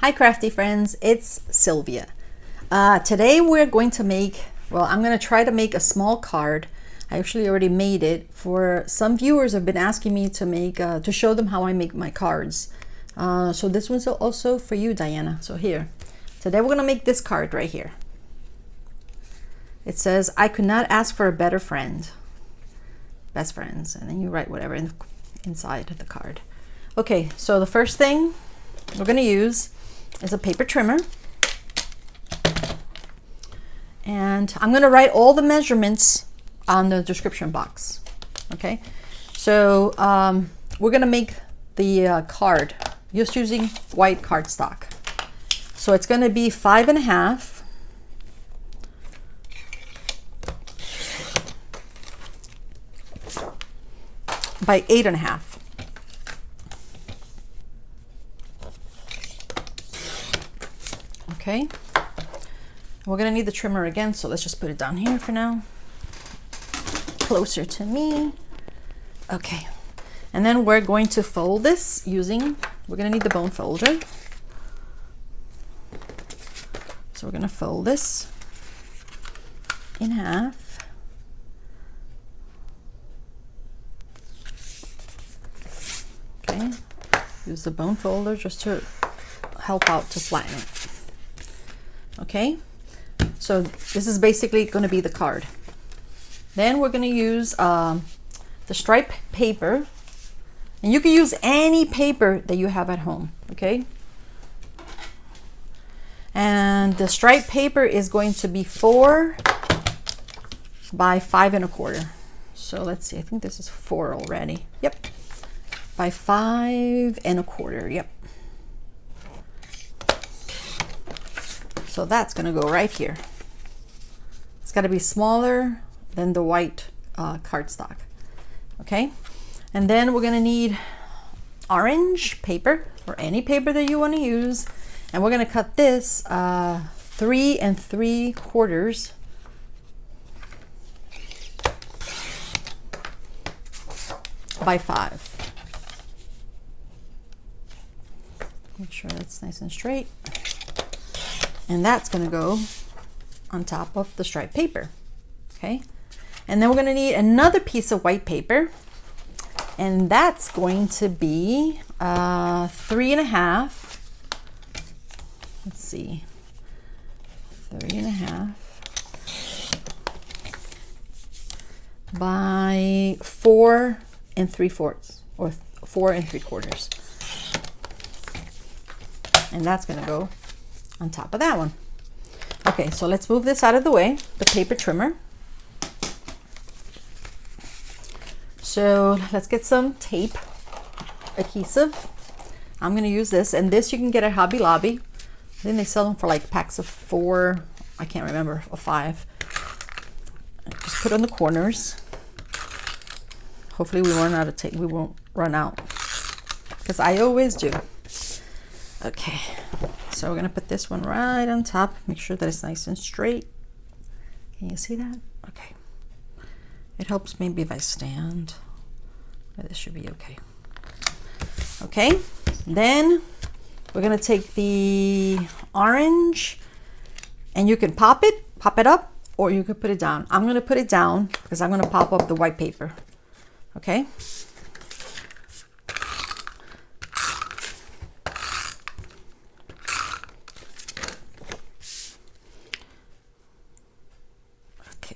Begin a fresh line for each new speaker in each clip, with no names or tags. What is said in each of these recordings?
Hi Crafty Friends, it's Sylvia. Today we're going to make, I'm going to try to make a small card. I actually already made it. For some viewers have been asking me to make, to show them how I make my cards. So this one's also for you, Diana. So here, today we're going to make this card right here. It says, I could not ask for a better friend. Best friends. And then you write whatever inside of the card. Okay, so the first thing we're going to use is a paper trimmer, and I'm going to write all the measurements on the description box. Okay, so we're going to make the card just using white cardstock. So it's going to be 5.5 by 8.5. Okay, we're gonna need the trimmer again, so let's just put it down here for now, closer to me. Okay, and then we're going to fold this using, we're gonna need the bone folder. So we're gonna fold this in half. Okay, use the bone folder just to help out to flatten it. Okay, so this is basically going to be the card. Then we're going to use the stripe paper, and you can use any paper that you have at home. Okay, and the stripe paper is going to be 4 by 5.25. So let's see, I think this is 4 already. Yep, by 5.25. Yep. So that's going to go right here. It's got to be smaller than the white cardstock. Okay, and then we're going to need orange paper or any paper that you want to use, and we're going to cut this 3 3/4 by 5. Make sure that's nice and straight. And that's going to go on top of the striped paper. Okay, and then we're going to need another piece of white paper, and that's going to be 3.5. Let's see, 3.5 by 4 3/4 or 4 3/4, and that's going to go on top of that one. Okay, so let's move this out of the way, the paper trimmer. So let's get some tape adhesive. I'm going to use this, and this you can get at Hobby Lobby. I think they sell them for like packs of 4, I can't remember, or 5. Just put on the corners. Hopefully we run out of tape. We won't run out, because I always do. Okay, so we're going to put this one right on top. Make sure that it's nice and straight. Can you see that? Okay. It helps maybe if I stand. But this should be okay. Okay, then we're going to take the orange, and you can pop it up, or you could put it down. I'm going to put it down because I'm going to pop up the white paper. Okay.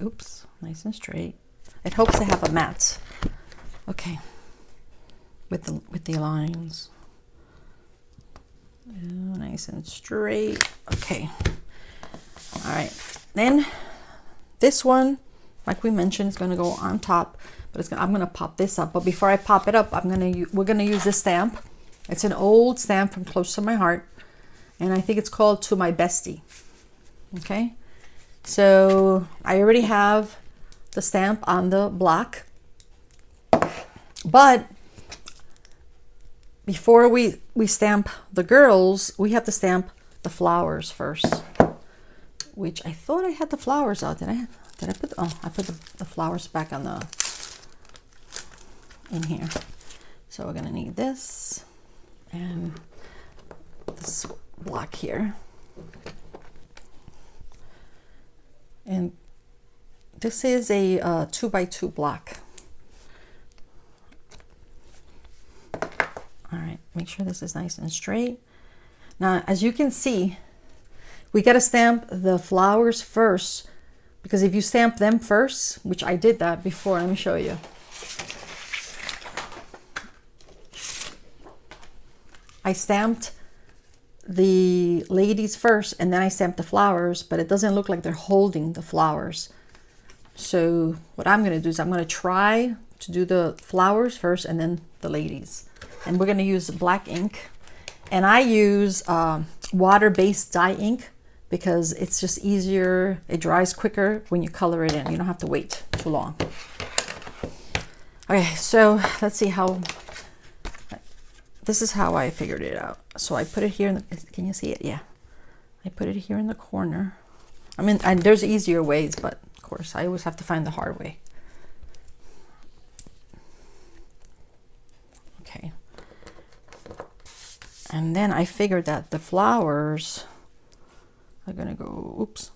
Oops, nice and straight. It helps to have a mat. Okay, with the lines. Nice and straight. Okay. All right. Then this one, like we mentioned, is going to go on top, but I'm going to pop this up. But before I pop it up, we're going to use this stamp. It's an old stamp from Close to My Heart, and I think it's called To My Bestie. Okay. So I already have the stamp on the block, but before we stamp the girls, we have to stamp the flowers first, which I thought I had the flowers out. Did I put, I put the flowers back on in here. So we're gonna need this and this block here. And this is a 2x2 block. All right, make sure this is nice and straight. Now, as you can see, we got to stamp the flowers first, because if you stamp them first, which I did that before, let me show you. I stamped the ladies first and then I stamped the flowers, but it doesn't look like they're holding the flowers. So what I'm going to do is I'm going to try to do the flowers first and then the ladies. And we're going to use black ink. And I use water-based dye ink because it's just easier. It dries quicker when you color it in. You don't have to wait too long. Okay, so let's see how, this is how I figured it out. So I put it here in the, can you see it? Yeah. I put it here in the corner. I mean, and there's easier ways, but of course I always have to find the hard way. Okay. And then I figured that the flowers are gonna go, oops,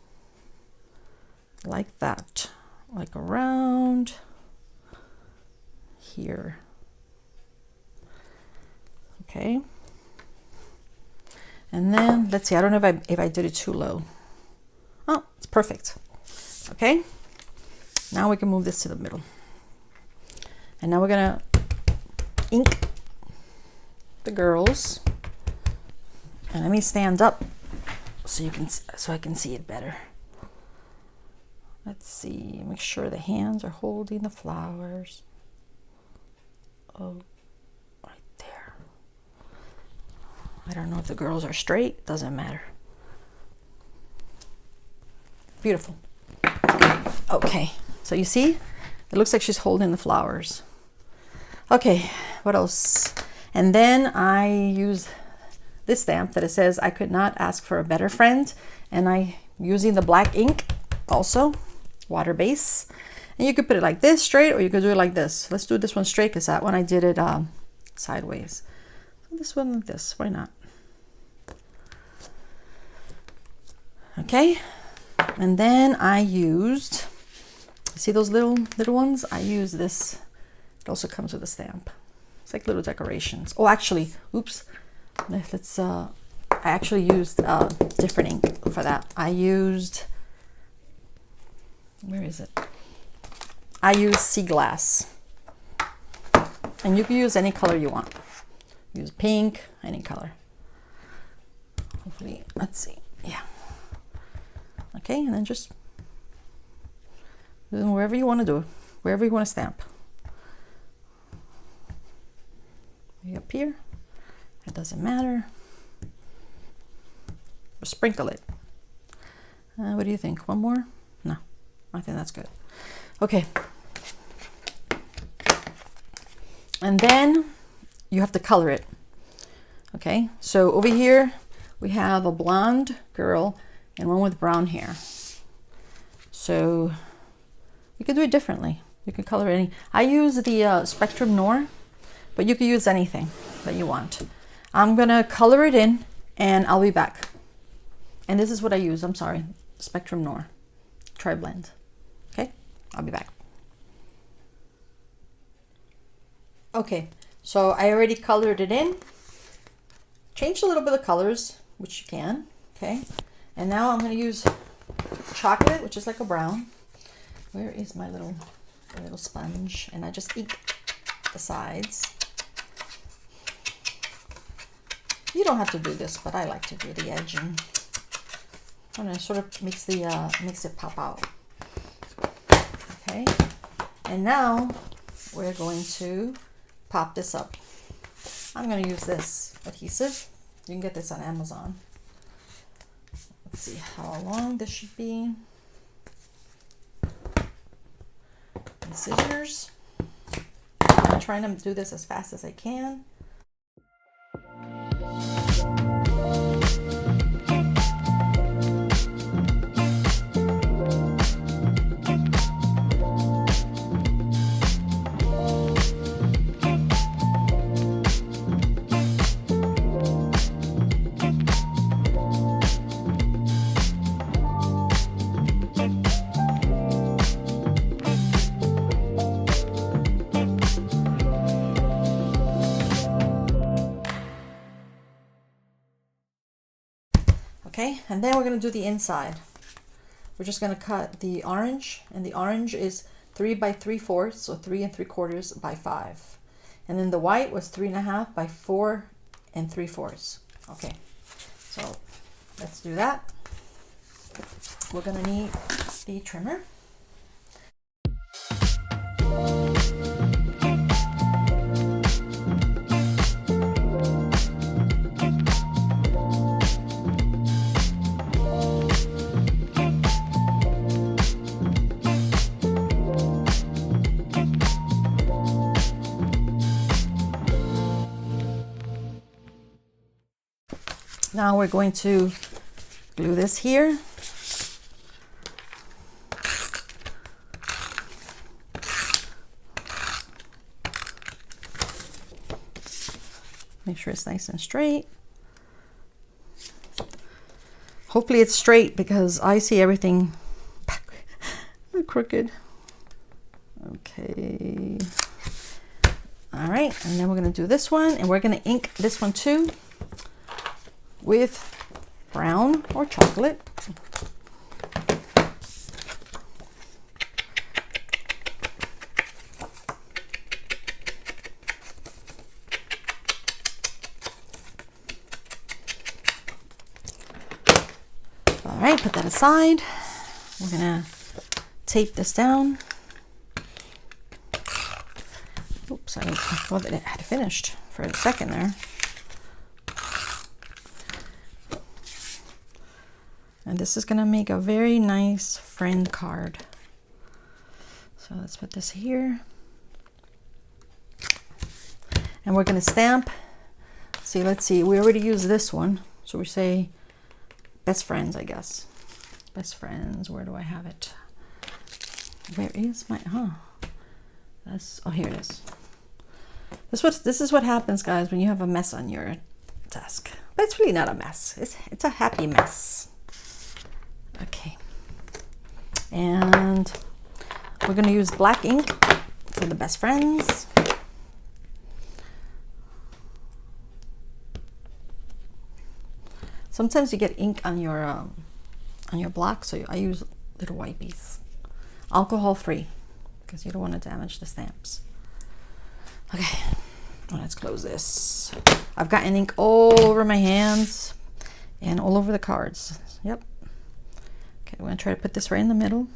like that, like around here. Okay. And then let's see, I don't know if I did it too low. Oh, it's perfect. Okay. Now we can move this to the middle. And now we're gonna ink the girls. And let me stand up so you can, so I can see it better. Let's see, make sure the hands are holding the flowers. Oh, right there. I don't know if the girls are straight, doesn't matter. Beautiful. Okay, so you see, it looks like she's holding the flowers. Okay, what else? And then I use this stamp that it says, I could not ask for a better friend. And I using the black ink also, water base. And you could put it like this straight, or you could do it like this. Let's do this one straight because that one I did it sideways. So this one like this, why not? Okay, and then I used, see those little ones? I use this, it also comes with a stamp. It's like little decorations. Oh, actually, oops. Let's I actually used different ink for that. I used, where is it? I used sea glass. And you can use any color you want. Use pink, any color. Hopefully, let's see. Yeah. Okay, and then just wherever you want to do it, wherever you want to stamp. Maybe up here. It doesn't matter. Just sprinkle it. What do you think? One more? No, I think that's good. Okay. And then you have to color it. Okay, so over here we have a blonde girl and one with brown hair. So you can do it differently. You can color any. I use the Spectrum Noir, but you can use anything that you want. I'm gonna color it in and I'll be back. And this is what I use, I'm sorry, Spectrum Noir, Tri-Blend. Okay, I'll be back. Okay, so I already colored it in. Changed a little bit of colors, which you can, okay? And now I'm gonna use chocolate, which is like a brown. Where is my little sponge? And I just ink the sides. You don't have to do this, but I like to do the edging. I'm gonna sort of makes it pop out. Okay, and now we're going to pop this up. I'm gonna use this adhesive. You can get this on Amazon. Let's see how long this should be. And scissors. I'm trying to do this as fast as I can. Okay, and then we're going to do the inside. We're just going to cut the orange, and the orange is 3 by 3/4, so 3 3/4 by 5. And then the white was 3 1/2 by 4 3/4. Okay, so let's do that. We're going to need the trimmer. Now we're going to glue this here. Make sure it's nice and straight. Hopefully it's straight because I see everything crooked. Okay. All right, and then we're going to do this one, and we're going to ink this one too with brown or chocolate. All right, put that aside. We're gonna tape this down. Oops, I thought that it had finished for a second there. And this is gonna make a very nice friend card. So let's put this here. And we're gonna stamp. See, let's see, we already used this one. So we say best friends, I guess. Best friends, where do I have it? Where is my, that's, oh, here it is. This is what happens, guys, when you have a mess on your desk. But it's really not a mess. It's a happy mess. Okay, and we're going to use black ink for the best friends. Sometimes you get ink on your block, so I use little wipies, alcohol free, because you don't want to damage the stamps. Okay, well, let's close this. I've gotten ink all over my hands and all over the cards. Yep. Okay, we're going to try to put this right in the middle.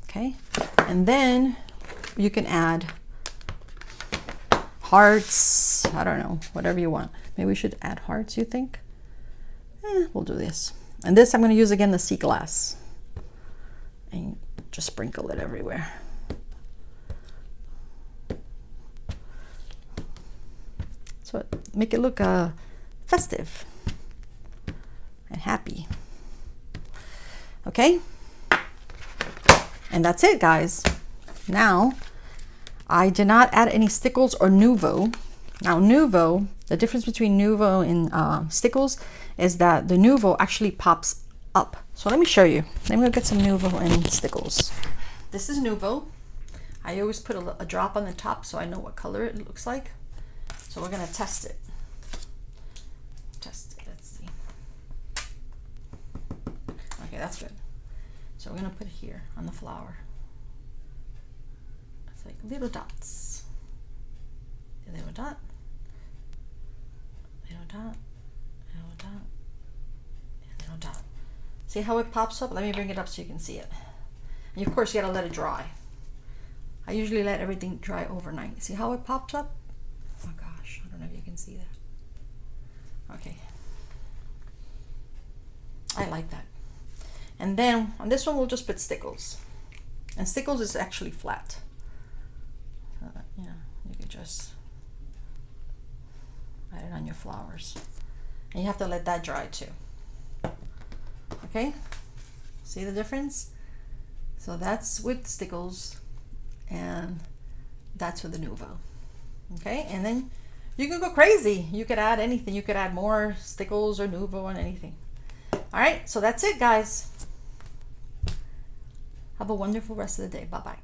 Okay, and then you can add hearts, I don't know, whatever you want. Maybe we should add hearts, you think? We'll do this. And this I'm going to use again the sea glass. And just sprinkle it everywhere. So make it look festive and happy. Okay, and that's it, guys. Now I did not add any stickles or Nuvo. Now Nuvo, the difference between Nuvo and stickles is that the Nuvo actually pops up. So let me show you. Let me go get some Nuvo and stickles. This is Nuvo. I always put a drop on the top so I know what color it looks like. So we're gonna test it. Test it, let's see. Okay, that's good. So we're gonna put it here on the flower. It's like little dots. A little dot, little dot, little dot, and little dot. See how it pops up? Let me bring it up so you can see it. And of course you gotta let it dry. I usually let everything dry overnight. See how it pops up? Oh gosh, I don't know if you can see that. Okay. I like that. And then on this one we'll just put stickles. And stickles is actually flat. Yeah, you can just add it on your flowers. And you have to let that dry too. Okay? See the difference? So that's with stickles and that's with the Nuvo. Okay? And then you can go crazy. You could add anything. You could add more stickles or Nuvo on anything. All right, so that's it, guys. Have a wonderful rest of the day. Bye-bye.